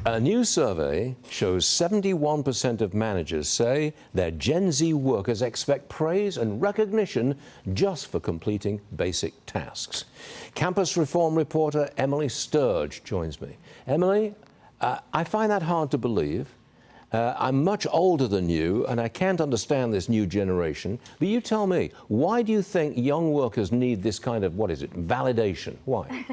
A new survey shows 71% of managers say their Gen Z workers expect praise and recognition just for completing basic tasks. Campus reform reporter Emily Sturge joins me. Emily, I find that hard to believe. I'm much older than you, and I can't understand this new generation. But you tell me, why do you think young workers need this kind of, validation? Why?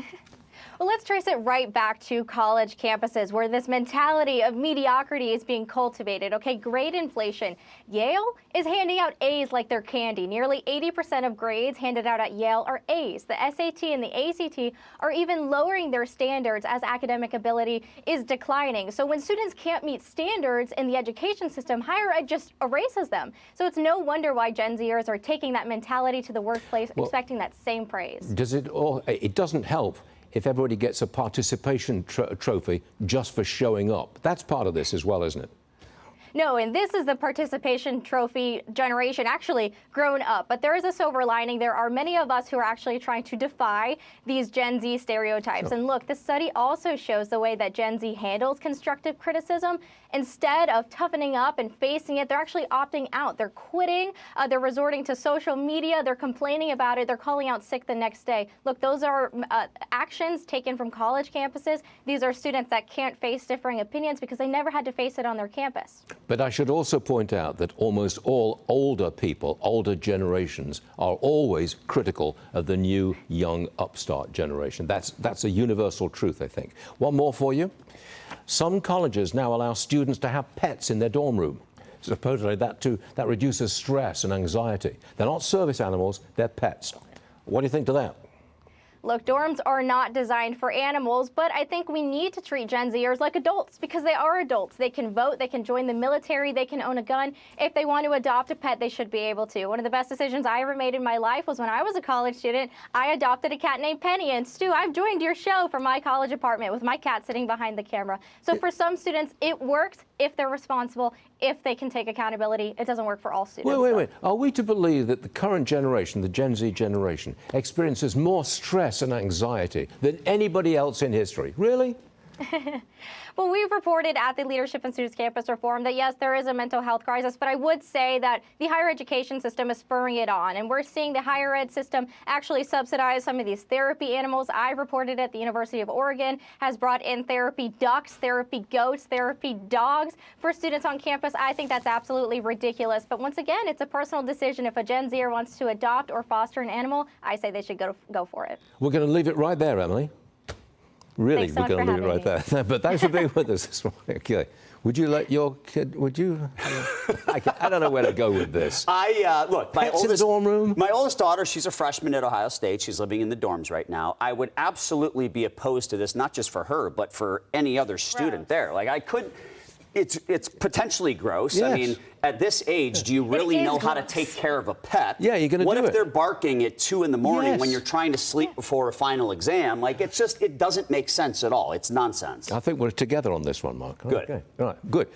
Well, let's trace it right back to college campuses where this mentality of mediocrity is being cultivated. Okay, grade inflation. Yale is handing out A's like they're candy. Nearly 80% of grades handed out at Yale are A's. The SAT and the ACT are even lowering their standards as academic ability is declining. So when students can't meet standards in the education system, higher ed just erases them. So it's no wonder why Gen Zers are taking that mentality to the workplace, expecting that same praise. It doesn't help if everybody gets a participation trophy just for showing up. That's part of this as well, isn't it? No, and this is the participation trophy generation actually grown up. But there is a silver lining. There are many of us who are actually trying to defy these Gen Z stereotypes. Sure. And look, this study also shows the way that Gen Z handles constructive criticism. Instead of toughening up and facing it, they're actually opting out. They're quitting. They're resorting to social media. They're complaining about it. They're calling out sick the next day. Look, those are actions taken from college campuses. These are students that can't face differing opinions because they never had to face it on their campus. But I should also point out that almost all older people, older generations, are always critical of the new, young, upstart generation. That's a universal truth, I think. One more for you. Some colleges now allow students to have pets in their dorm room. Supposedly that reduces stress and anxiety. They're not service animals, they're pets. What do you think to that? Look, dorms are not designed for animals, but I think we need to treat Gen Zers like adults because they are adults. They can vote, they can join the military, they can own a gun. If they want to adopt a pet, they should be able to. One of the best decisions I ever made in my life was when I was a college student. I adopted a cat named Penny, and Stu, I've joined your show from my college apartment with my cat sitting behind the camera. So for some students, it works if they're responsible, if they can take accountability. It doesn't work for all students. Wait. Are we to believe that the current generation, the Gen Z generation, experiences more stress and anxiety than anybody else in history? Really? Well, we've reported at the Leadership Institute's campus reform that, yes, there is a mental health crisis, but I would say that the higher education system is spurring it on. And we're seeing the higher ed system actually subsidize some of these therapy animals. I reported at the University of Oregon has brought in therapy ducks, therapy goats, therapy dogs for students on campus. I think that's absolutely ridiculous. But once again, it's a personal decision. If a Gen Zer wants to adopt or foster an animal, I say they should go for it. We're going to leave it right there, Emily. Really, Thanks so we're going to leave it right there. But thanks for being with us this morning. Okay. Would you let your kid, I don't know where to go with this. Look, Pets in the dorm room? My oldest daughter, she's a freshman at Ohio State. She's living in the dorms right now. I would absolutely be opposed to this, not just for her, but for any other student there. Like, I could, it's potentially gross. Yes. I mean, at this age, do you really know how to take care of a pet? Yeah, you're going to do it. What if they're barking at 2 in the morning when you're trying to sleep before a final exam? Like, it doesn't make sense at all. It's nonsense. I think we're together on this one, Mark. Good. Okay. All right. Good.